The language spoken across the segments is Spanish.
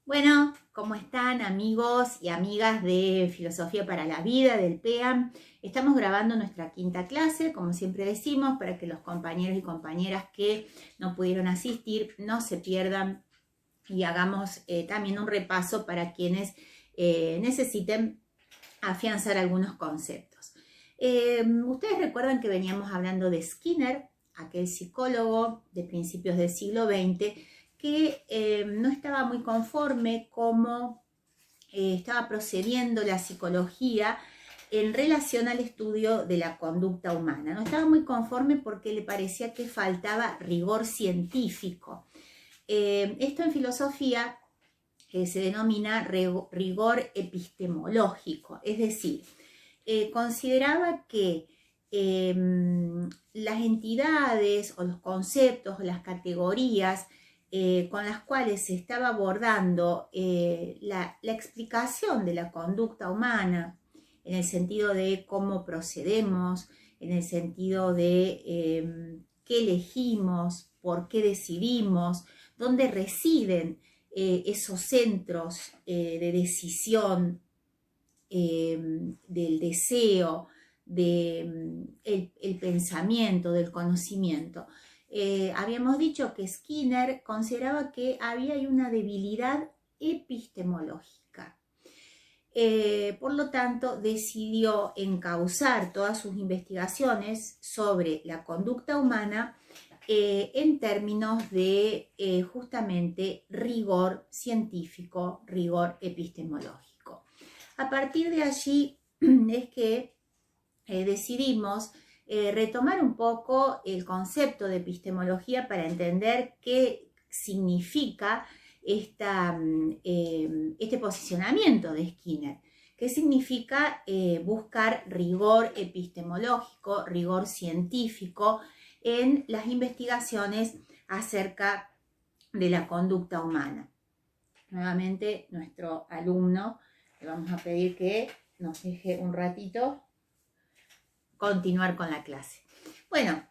Bueno, ¿cómo están amigos y amigas de Filosofía para la Vida del PEAM? Estamos grabando nuestra quinta clase, como siempre decimos, para que los compañeros y compañeras que no pudieron asistir no se pierdan y hagamos también un repaso para quienes necesiten afianzar algunos conceptos. Ustedes recuerdan que veníamos hablando de Skinner, aquel psicólogo de principios del siglo XX, que no estaba muy conforme cómo estaba procediendo la psicología en relación al estudio de la conducta humana. No estaba muy conforme porque le parecía que faltaba rigor científico. Esto en filosofía se denomina rigor epistemológico, es decir, consideraba que las entidades o los conceptos o las categorías con las cuales se estaba abordando la explicación de la conducta humana, en el sentido de cómo procedemos, en el sentido de qué elegimos, por qué decidimos, dónde residen esos centros de decisión, del deseo, del pensamiento, del conocimiento. Habíamos dicho que Skinner consideraba que había una debilidad epistemológica. Por lo tanto, decidió encauzar todas sus investigaciones sobre la conducta humana en términos de justamente rigor científico, rigor epistemológico. A partir de allí es que decidimos retomar un poco el concepto de epistemología para entender qué significa este posicionamiento de Skinner. ¿Qué significa buscar rigor epistemológico, rigor científico en las investigaciones acerca de la conducta humana? Nuevamente, nuestro alumno, le vamos a pedir que nos deje un ratito continuar con la clase. Bueno,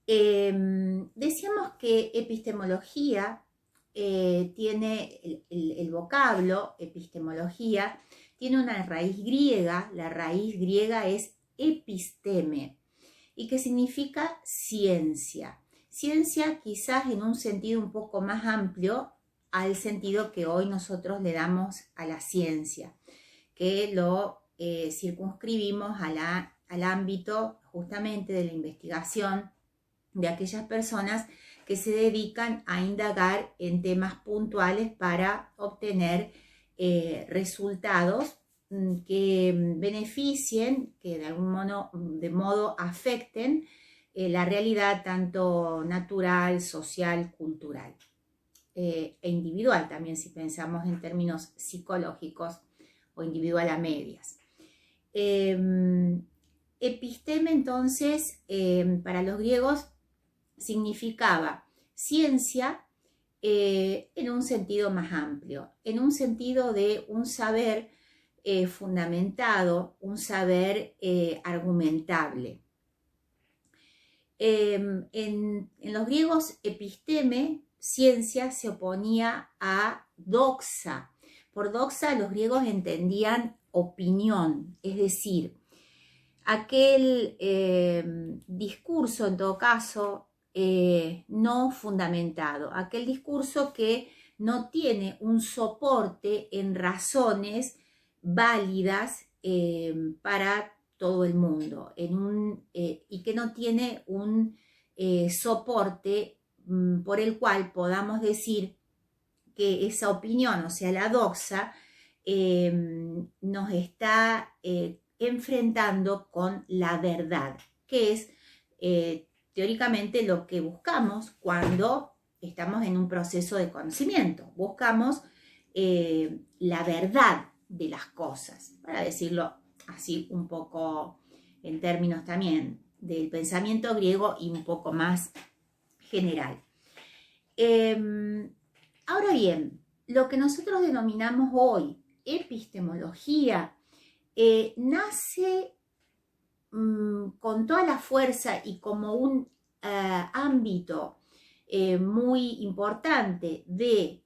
decíamos que epistemología tiene el vocablo epistemología, tiene una raíz griega, la raíz griega es episteme, y que significa ciencia. Ciencia quizás en un sentido un poco más amplio al sentido que hoy nosotros le damos a la ciencia, que lo circunscribimos al ámbito justamente de la investigación de aquellas personas que se dedican a indagar en temas puntuales para obtener resultados que beneficien, que de algún modo afecten la realidad tanto natural, social, cultural e individual también, si pensamos en términos psicológicos o individual a medias. Episteme entonces para los griegos significaba ciencia en un sentido más amplio, en un sentido de un saber fundamentado, un saber argumentable. En los griegos episteme, ciencia, se oponía a doxa. Por doxa los griegos entendían opinión, es decir, aquel discurso en todo caso no fundamentado, aquel discurso que no tiene un soporte en razones válidas para todo el mundo y que no tiene un soporte por el cual podamos decir que esa opinión, o sea, la doxa, nos está enfrentando con la verdad, que es teóricamente lo que buscamos cuando estamos en un proceso de conocimiento. Buscamos la verdad de las cosas, para decirlo así un poco en términos también del pensamiento griego y un poco más general. Ahora bien, lo que nosotros denominamos hoy epistemología nace con toda la fuerza y como un ámbito muy importante de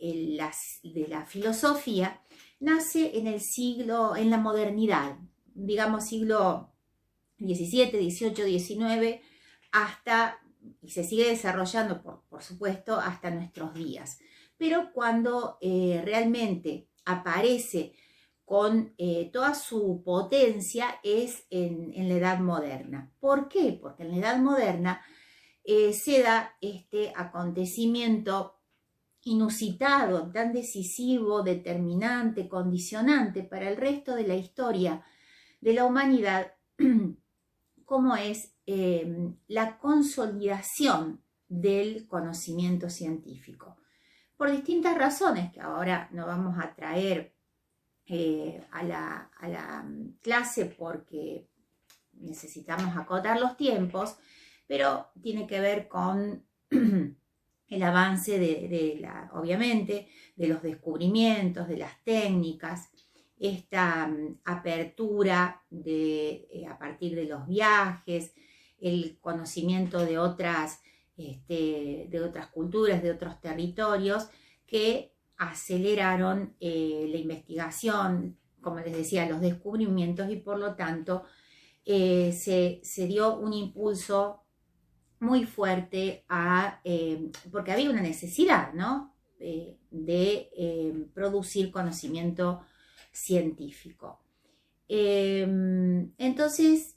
de la filosofía nace en la modernidad, digamos siglo XVII, XVIII, XIX, y se sigue desarrollando, por supuesto, hasta nuestros días. Pero cuando realmente aparece con toda su potencia es en la Edad Moderna. ¿Por qué? Porque en la Edad Moderna se da este acontecimiento inusitado, tan decisivo, determinante, condicionante para el resto de la historia de la humanidad, como es la consolidación del conocimiento científico. Por distintas razones que ahora no vamos a traer a la clase porque necesitamos acotar los tiempos, pero tiene que ver con el avance obviamente, de los descubrimientos, de las técnicas, esta apertura a partir de los viajes, el conocimiento de otras culturas, de otros territorios que aceleraron la investigación, como les decía, los descubrimientos, y por lo tanto se dio un impulso muy fuerte porque había una necesidad, ¿no? de producir conocimiento científico. Entonces,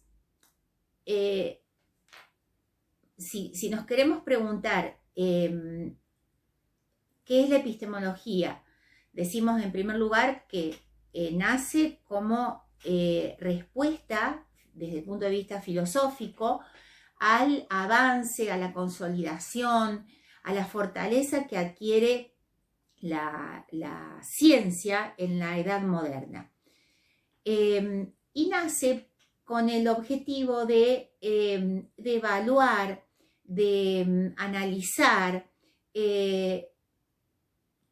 si nos queremos preguntar qué es la epistemología, decimos en primer lugar que nace como respuesta desde el punto de vista filosófico al avance, a la consolidación, a la fortaleza que adquiere la ciencia en la edad moderna. Y nace con el objetivo de evaluar, de analizar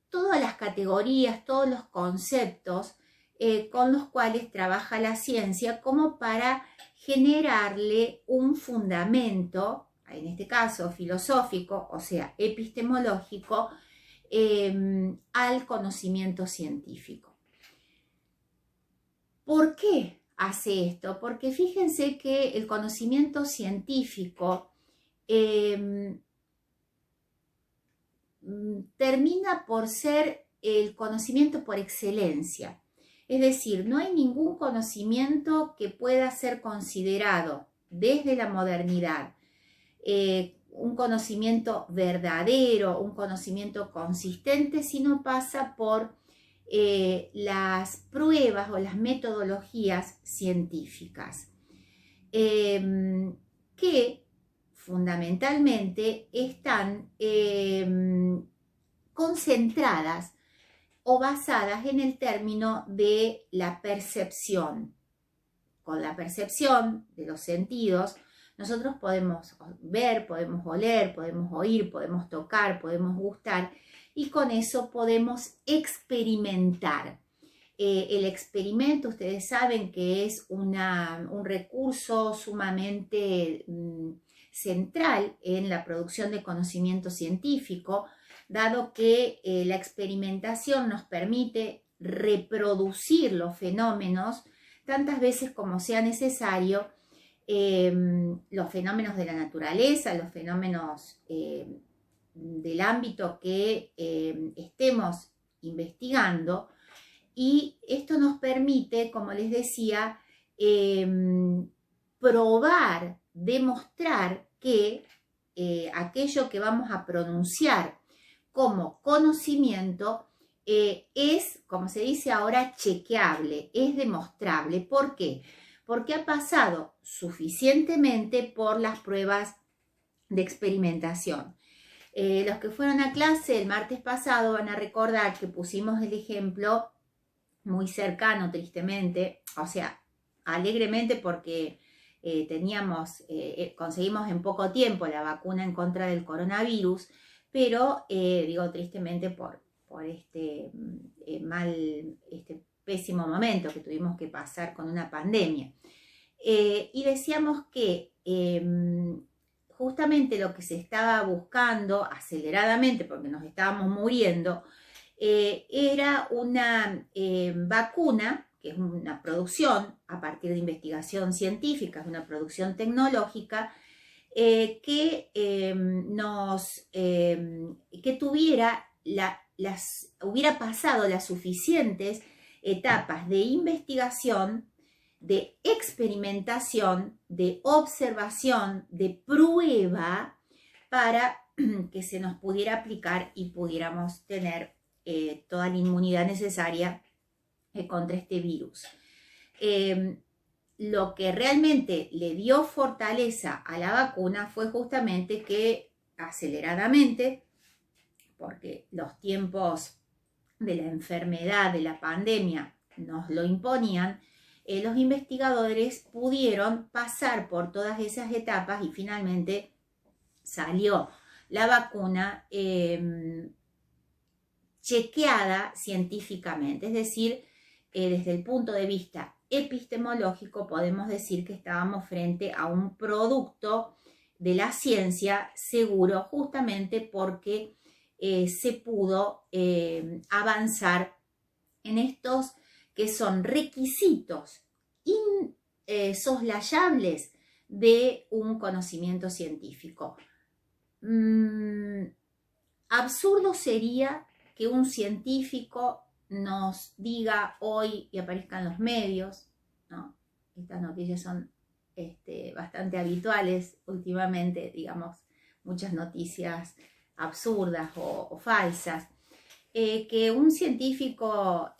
todas las categorías, todos los conceptos con los cuales trabaja la ciencia, como para generarle un fundamento, en este caso filosófico, o sea, epistemológico, al conocimiento científico. ¿Por qué hace esto? Porque fíjense que el conocimiento científico termina por ser el conocimiento por excelencia. Es decir, no hay ningún conocimiento que pueda ser considerado desde la modernidad un conocimiento verdadero, un conocimiento consistente, si no pasa por las pruebas o las metodologías científicas, que fundamentalmente están concentradas o basadas en el término de la percepción. Con la percepción de los sentidos, nosotros podemos ver, podemos oler, podemos oír, podemos tocar, podemos gustar, y con eso podemos experimentar. El experimento, ustedes saben que es un recurso sumamente central en la producción de conocimiento científico, dado que la experimentación nos permite reproducir los fenómenos tantas veces como sea necesario, los fenómenos de la naturaleza, los fenómenos del ámbito que estemos investigando, y esto nos permite, como les decía, probar, demostrar que aquello que vamos a pronunciar como conocimiento es, como se dice ahora, chequeable, es demostrable. ¿Por qué? Porque ha pasado suficientemente por las pruebas de experimentación. Los que fueron a clase el martes pasado van a recordar que pusimos el ejemplo muy cercano, tristemente, o sea, alegremente, porque conseguimos en poco tiempo la vacuna en contra del coronavirus, pero digo tristemente por este pésimo momento que tuvimos que pasar con una pandemia. Y decíamos que justamente lo que se estaba buscando aceleradamente, porque nos estábamos muriendo, era una vacuna, que es una producción a partir de investigación científica, es una producción tecnológica, que hubiera pasado las suficientes etapas de investigación, de experimentación, de observación, de prueba, para que se nos pudiera aplicar y pudiéramos tener toda la inmunidad necesaria contra este virus. Lo que realmente le dio fortaleza a la vacuna fue justamente que aceleradamente, porque los tiempos de la enfermedad, de la pandemia, nos lo imponían, los investigadores pudieron pasar por todas esas etapas y finalmente salió la vacuna chequeada científicamente, es decir, desde el punto de vista epistemológico podemos decir que estábamos frente a un producto de la ciencia seguro, justamente porque se pudo avanzar en estos que son requisitos insoslayables de un conocimiento científico. Absurdo sería que un científico nos diga hoy y aparezca en los medios, ¿no? Estas noticias son bastante habituales últimamente, digamos, muchas noticias absurdas o falsas, que un científico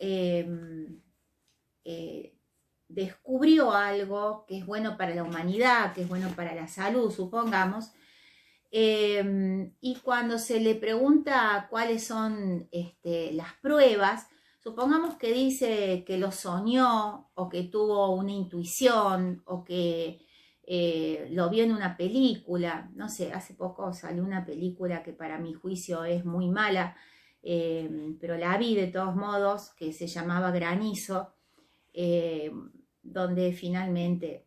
descubrió algo que es bueno para la humanidad, que es bueno para la salud, supongamos, y cuando se le pregunta cuáles son las pruebas, supongamos que dice que lo soñó o que tuvo una intuición o que lo vio en una película. No sé, hace poco salió una película que para mi juicio es muy mala, pero la vi de todos modos, que se llamaba Granizo, donde finalmente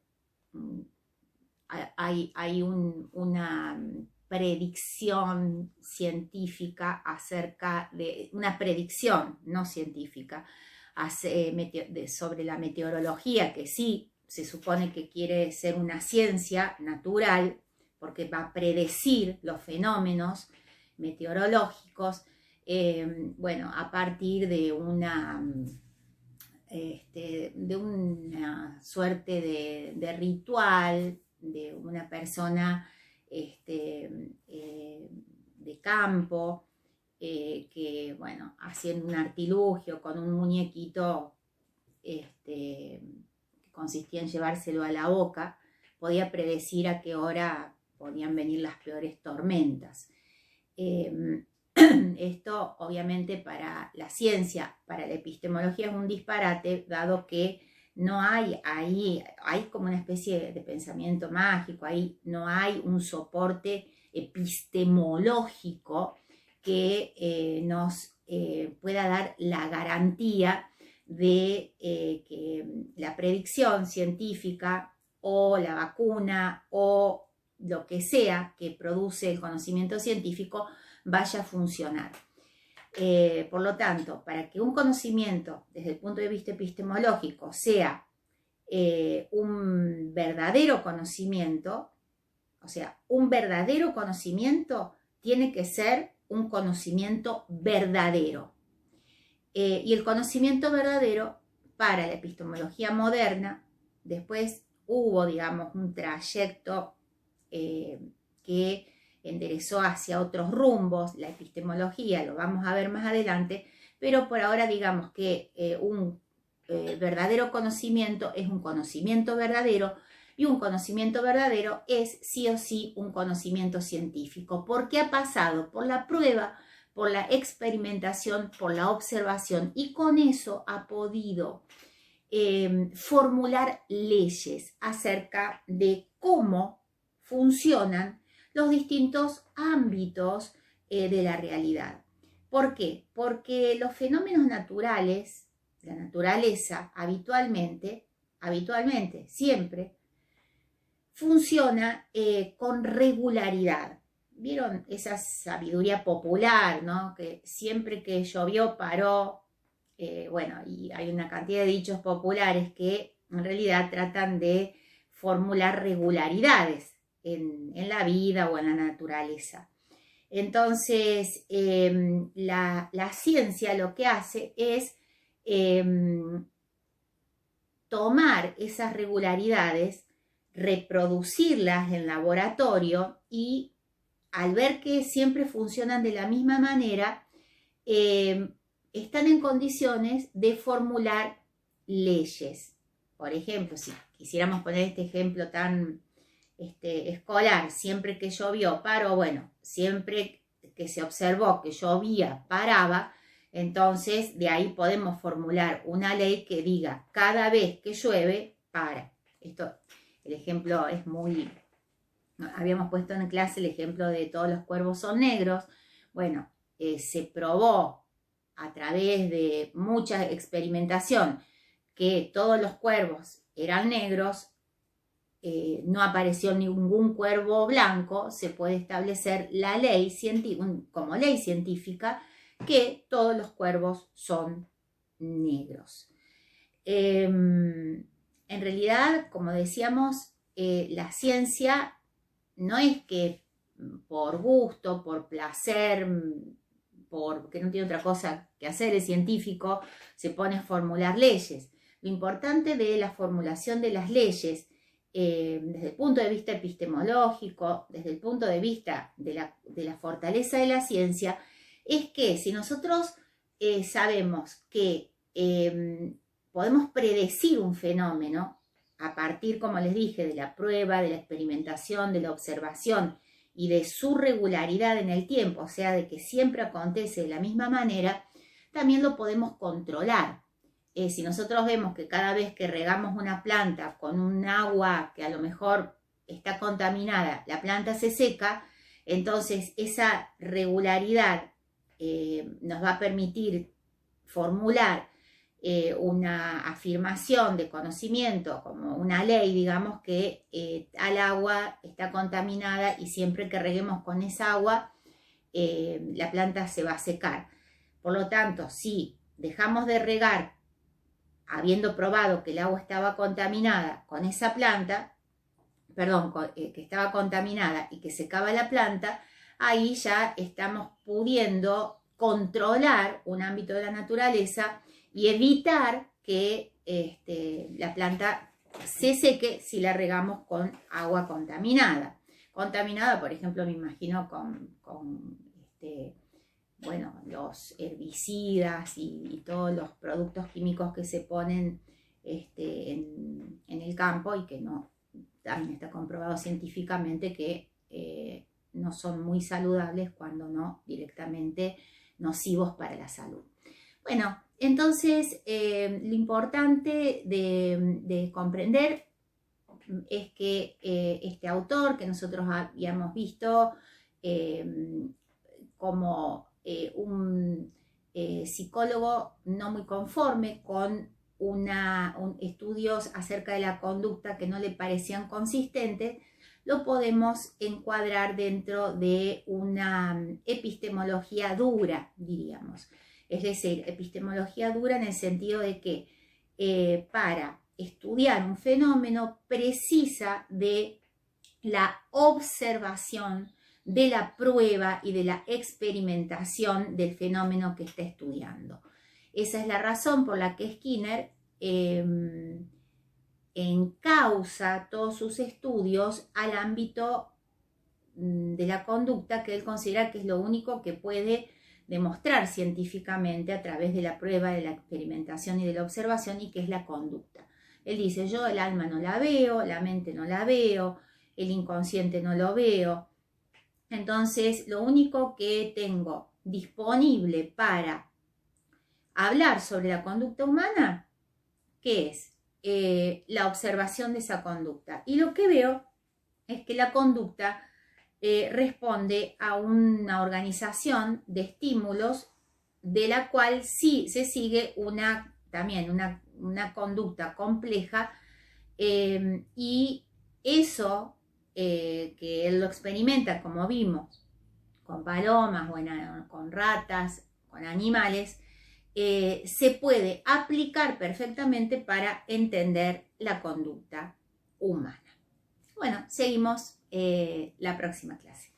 hay una predicción científica acerca de, una predicción no científica sobre la meteorología, que sí se supone que quiere ser una ciencia natural porque va a predecir los fenómenos meteorológicos, bueno, a partir de una suerte de ritual de una persona de campo, que, bueno, haciendo un artilugio con un muñequito que consistía en llevárselo a la boca, podía predecir a qué hora podían venir las peores tormentas. Esto, obviamente, para la ciencia, para la epistemología es un disparate, dado que no hay ahí, hay como una especie de pensamiento mágico, ahí no hay un soporte epistemológico que nos pueda dar la garantía de que la predicción científica o la vacuna o lo que sea que produce el conocimiento científico vaya a funcionar. Por lo tanto, para que un conocimiento desde el punto de vista epistemológico sea un verdadero conocimiento, o sea, un verdadero conocimiento tiene que ser un conocimiento verdadero. Y el conocimiento verdadero para la epistemología moderna, después hubo, digamos, un trayecto que enderezó hacia otros rumbos, la epistemología, lo vamos a ver más adelante, pero por ahora digamos que un verdadero conocimiento es un conocimiento verdadero, y un conocimiento verdadero es sí o sí un conocimiento científico, porque ha pasado por la prueba, por la experimentación, por la observación, y con eso ha podido formular leyes acerca de cómo funcionan los distintos ámbitos de la realidad. ¿Por qué? Porque los fenómenos naturales, la naturaleza, habitualmente, siempre, funciona con regularidad. ¿vieron esa sabiduría popular, ¿no? Que siempre que llovió paró, bueno, y hay una cantidad de dichos populares que en realidad tratan de formular regularidades en la vida o en la naturaleza. Entonces, la ciencia lo que hace es tomar esas regularidades, reproducirlas en laboratorio y al ver que siempre funcionan de la misma manera, están en condiciones de formular leyes. Por ejemplo, si quisiéramos poner este ejemplo tan escolar, siempre que llovió paró, bueno, siempre que se observó que llovía paraba, entonces de ahí podemos formular una ley que diga cada vez que llueve para. Esto, el ejemplo es muy, habíamos puesto en clase el ejemplo de todos los cuervos son negros. Bueno, se probó a través de mucha experimentación que todos los cuervos eran negros, no apareció ningún cuervo blanco, se puede establecer la ley como ley científica que todos los cuervos son negros. En realidad, como decíamos, la ciencia no es que por gusto, por placer, porque no tiene otra cosa que hacer, el científico se pone a formular leyes. Lo importante de la formulación de las leyes, desde el punto de vista epistemológico, desde el punto de vista de la fortaleza de la ciencia, es que si nosotros sabemos que podemos predecir un fenómeno a partir, como les dije, de la prueba, de la experimentación, de la observación y de su regularidad en el tiempo, o sea, de que siempre acontece de la misma manera, también lo podemos controlar. Si nosotros vemos que cada vez que regamos una planta con un agua que a lo mejor está contaminada, la planta se seca, entonces esa regularidad nos va a permitir formular una afirmación de conocimiento, como una ley, digamos, que al agua está contaminada y siempre que reguemos con esa agua, la planta se va a secar. Por lo tanto, si dejamos de regar habiendo probado que el agua estaba contaminada con esa planta, perdón, que estaba contaminada y que secaba la planta, ahí ya estamos pudiendo controlar un ámbito de la naturaleza y evitar que la planta se seque si la regamos con agua contaminada. Contaminada, por ejemplo, me imagino con bueno, los herbicidas y todos los productos químicos que se ponen en el campo y que no, también está comprobado científicamente que no son muy saludables, cuando no directamente nocivos para la salud. Bueno, entonces lo importante de comprender es que este autor que nosotros habíamos visto como un psicólogo no muy conforme con estudios acerca de la conducta que no le parecían consistentes, lo podemos encuadrar dentro de una epistemología dura, diríamos. Es decir, epistemología dura en el sentido de que para estudiar un fenómeno precisa de la observación, de la prueba y de la experimentación del fenómeno que está estudiando. Esa es la razón por la que Skinner encausa todos sus estudios al ámbito de la conducta, que él considera que es lo único que puede demostrar científicamente a través de la prueba, de la experimentación y de la observación, y que es la conducta. Él dice, yo el alma no la veo, la mente no la veo, el inconsciente no lo veo. Entonces, lo único que tengo disponible para hablar sobre la conducta humana, ¿qué es? La observación de esa conducta. Y lo que veo es que la conducta responde a una organización de estímulos de la cual sí se sigue también una conducta compleja, y eso que él lo experimenta, como vimos, con palomas, con ratas, con animales, se puede aplicar perfectamente para entender la conducta humana. Bueno, seguimos la próxima clase.